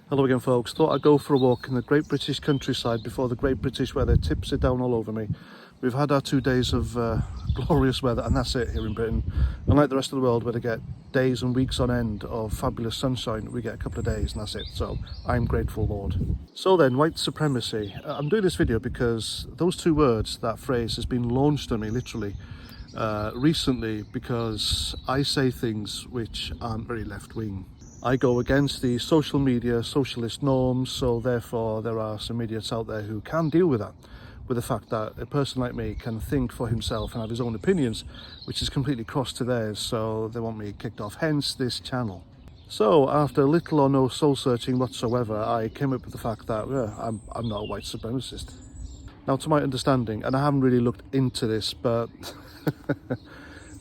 Hello again, folks. Thought I'd go for a walk in the great British countryside before the great British weather tips it down all over me. We've had our 2 days of glorious weather, and that's it here in Britain. Unlike the rest of the world where they get days and weeks on end of fabulous sunshine, we get a couple of days and that's it. So I'm grateful, Lord. So then, white supremacy. I'm doing this video because those two words, that phrase, has been launched at me literally recently because I say things which aren't very left-wing. I go against the social media socialist norms, so therefore there are some idiots out there who can deal with that, with the fact that a person like me can think for himself and have his own opinions, which is completely cross to theirs, so they want me kicked off, hence this channel. So after little or no soul searching whatsoever, I came up with the fact that I'm not a white supremacist. Now, to my understanding, and I haven't really looked into this, but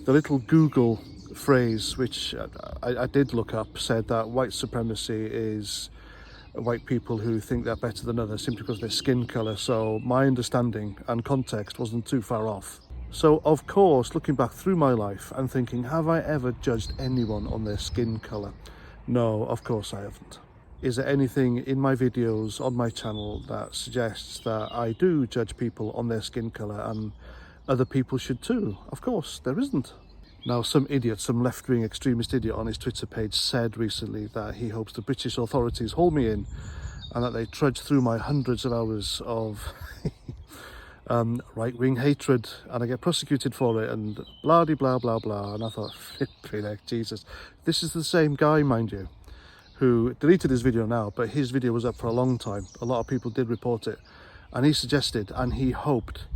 the little Google phrase which I did look up said that white supremacy is white people who think they're better than others simply because of their skin colour. So my understanding and context wasn't too far off. So of course, looking back through my life, I'm thinking, have I ever judged anyone on their skin colour? No, of course I haven't. Is there anything in my videos on my channel that suggests that I do judge people on their skin colour and other people should too? Of course there isn't. Now, some idiot, some left-wing extremist idiot on his Twitter page said recently that he hopes the British authorities hold me in and that they trudge through my hundreds of hours of right-wing hatred and I get prosecuted for it and blah-de-blah, blah-blah. And I thought, flipping heck, Jesus. This is the same guy, mind you, who deleted his video now, but his video was up for a long time. A lot of people did report it. And he suggested and he hoped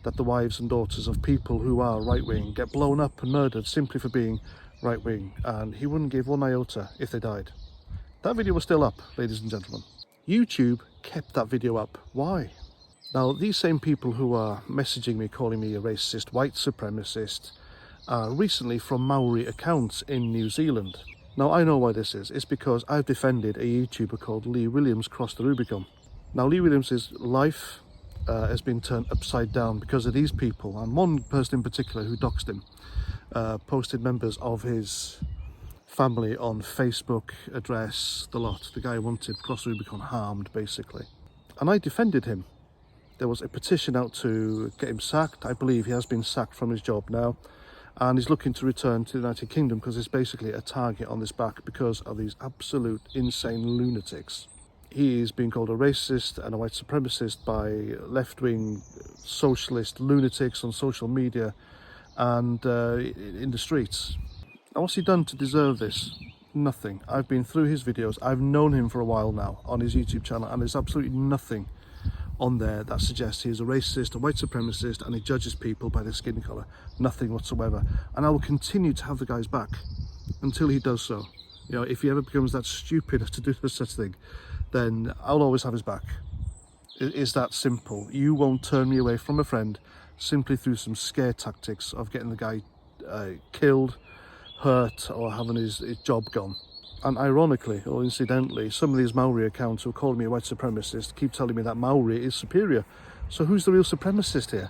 that the wives and daughters of people who are right-wing get blown up and murdered simply for being right-wing, and he wouldn't give one iota if they died. That video was still up, ladies and gentlemen. YouTube kept that video up. Why? Now, these same people who are messaging me, calling me a racist, white supremacist, are recently from Maori accounts in New Zealand. Now, I know why this is. It's because I've defended a YouTuber called Lee Williams cross the Rubicon. Now, Lee Williams' life has been turned upside down because of these people, and one person in particular who doxed him, posted members of his family on Facebook, address, the lot. The guy wanted cross Rubicon harmed, basically. And I defended him. There was a petition out to get him sacked. I believe he has been sacked from his job now, and he's looking to return to the United Kingdom because there's basically a target on his back because of these absolute insane lunatics. He is being called a racist and a white supremacist by left-wing socialist lunatics on social media and in the streets. Now, what's he done to deserve this? Nothing. I've been through his videos. I've known him for a while now on his YouTube channel, and there's absolutely nothing on there that suggests he's a racist, a white supremacist, and he judges people by their skin colour. Nothing whatsoever. And I will continue to have the guy's back until he does so. You know, if he ever becomes that stupid as to do such thing, then I'll always have his back. It is that simple. You won't turn me away from a friend simply through some scare tactics of getting the guy killed, hurt, or having his job gone. And ironically, or incidentally, some of these Maori accounts who are calling me a white supremacist keep telling me that Maori is superior. So who's the real supremacist here?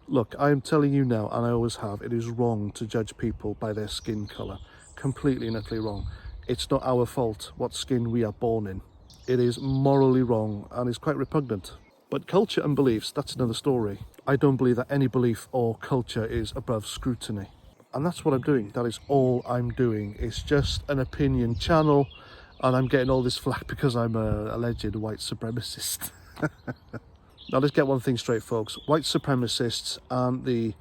Look, I am telling you now, and I always have, it is wrong to judge people by their skin colour. Completely and utterly wrong. It's not our fault what skin we are born in. It is morally wrong and is quite repugnant. But culture and beliefs, that's another story. I don't believe that any belief or culture is above scrutiny. And that's what I'm doing. That is all I'm doing. It's just an opinion channel, and I'm getting all this flack because I'm a alleged white supremacist. Now, let's get one thing straight, folks. White supremacists aren't the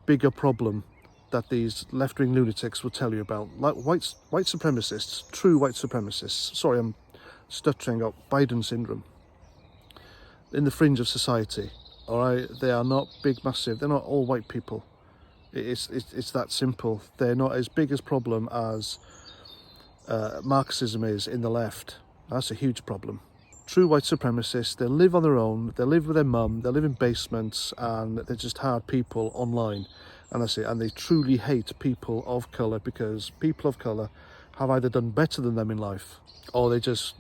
bigger problem that these left-wing lunatics will tell you about. Like white supremacists, true white supremacists. Sorry, I'm stuttering out. Biden syndrome. In the fringe of society, all right, they are not big, massive. They're not all white people. It's that simple. They're not as big a problem as Marxism is in the left. That's a huge problem. True white supremacists, they live on their own. They live with their mum. They live in basements, and they're just hard people online. And that's it. And they truly hate people of colour because people of colour have either done better than them in life, or they just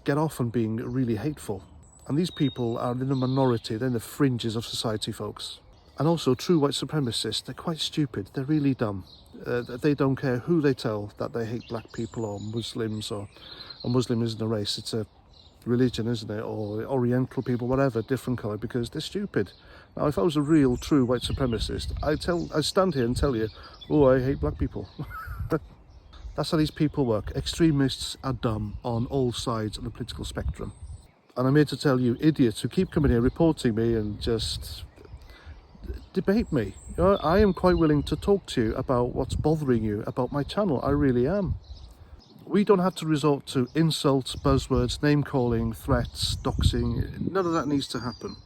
get off on being really hateful. And these people are in the minority. They're in the fringes of society, folks. And also, true white supremacists, they're quite stupid. They're really dumb. They don't care who they tell that they hate black people or Muslims or a Muslim isn't a race, it's a religion, isn't it? Or Oriental people, whatever, different colour, because they're stupid. Now, if I was a real, true white supremacist, I'd stand here and tell you, oh, I hate black people. That's how these people work. Extremists are dumb on all sides of the political spectrum. And I'm here to tell you, idiots who keep coming here reporting me and just debate me. You know, I am quite willing to talk to you about what's bothering you about my channel. I really am. We don't have to resort to insults, buzzwords, name-calling, threats, doxing. None of that needs to happen.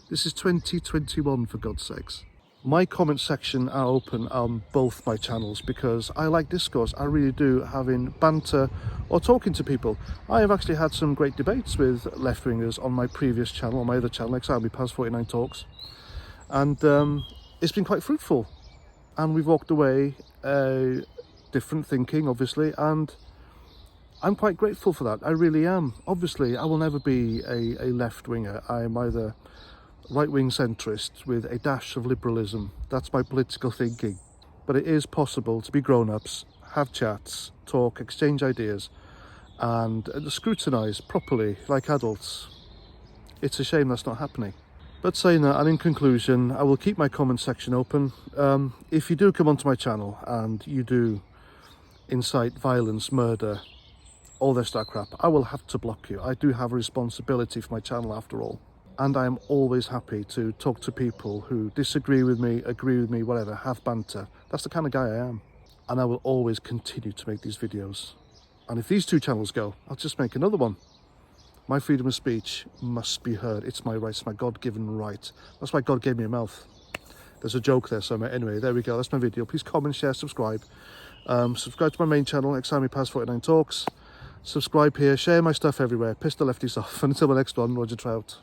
This is 2021, for God's sakes. My comment section are open on both my channels because I like discourse. I really do, having banter or talking to people. I have actually had some great debates with left-wingers on my previous channel, on my other channel, Exami Past 49 Talks. And it's been quite fruitful. And we've walked away different thinking, obviously, and I'm quite grateful for that. I really am. Obviously, I will never be a left-winger. I am either right-wing centrist with a dash of liberalism. That's my political thinking. But it is possible to be grown-ups, have chats, talk, exchange ideas, and scrutinise properly like adults. It's a shame that's not happening. But saying that, and in conclusion, I will keep my comment section open. If you do come onto my channel and you do incite violence, murder, all this that crap, I will have to block you. I do have a responsibility for my channel after all. And I am always happy to talk to people who disagree with me, agree with me, whatever, have banter. That's the kind of guy I am. And I will always continue to make these videos. And if these two channels go, I'll just make another one. My freedom of speech must be heard. It's my right, it's my God-given right. That's why God gave me a mouth. There's a joke there somewhere. Anyway, there we go. That's my video. Please comment, share, subscribe. Subscribe to my main channel, Exami Past 49 Talks. Subscribe here, share my stuff everywhere, piss the lefties off. And until the next one, Roger Trout.